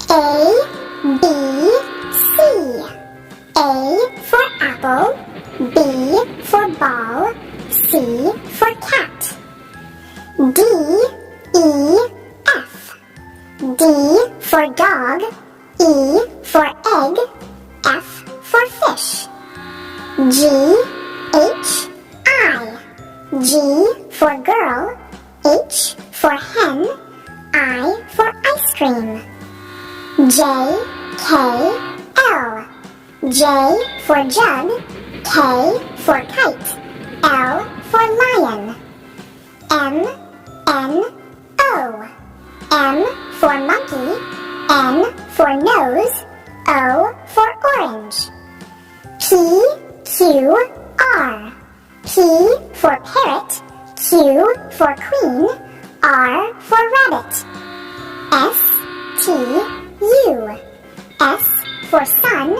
A, B, C. A for apple, B for ball, C for cat. D, E, F. D for dog, E for egg, F for fish. G, H, I. G for girl, H for hen, I for ice cream. J, K, L. J for jug, K for kite, L for lion. M, N, O. M for monkey, N for nose, O for orange. P, Q, R. P for parrot, Q for queen, R for rabbit. S, T, U. S for sun,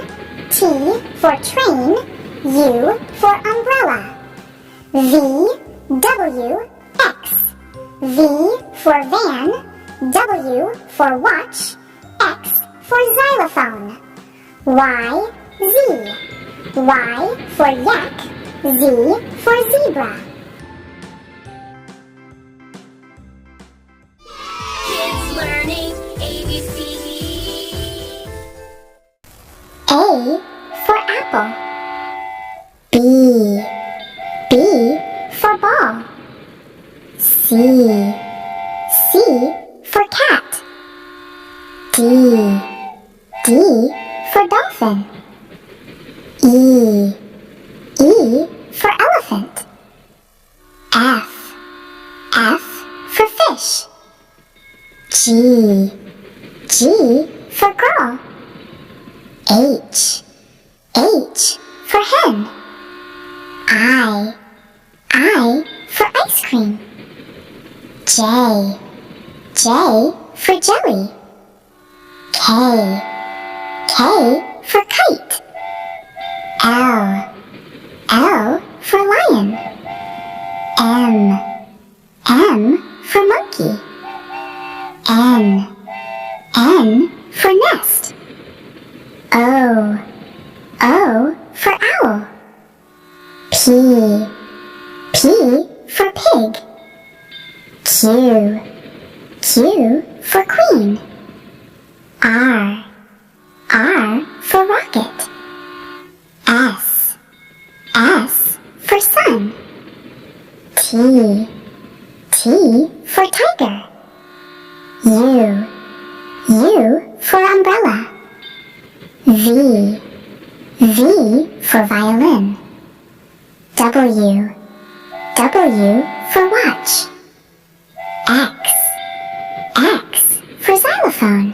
T for train, U for umbrella. V, W, X. V for van, W for watch, X for xylophone. Y, Z. Y for yak, Z for zebra. Kids learning ABC. A for apple. B. B for ball. C. C for cat. D. D for dolphin. E. E for elephant. F. F for fish. G. G for girl. H. H for hen. I for ice cream. J. J for jelly. K. K for kite. L. L for lion. M. M for monkey. N. N for nest. O. O for owl. P. P for pig. Q. Q for queen. R. R for rocket. S. S for sun. T. T for tiger. U. U for umbrella. V. V for violin. W. W for watch. X. X for xylophone.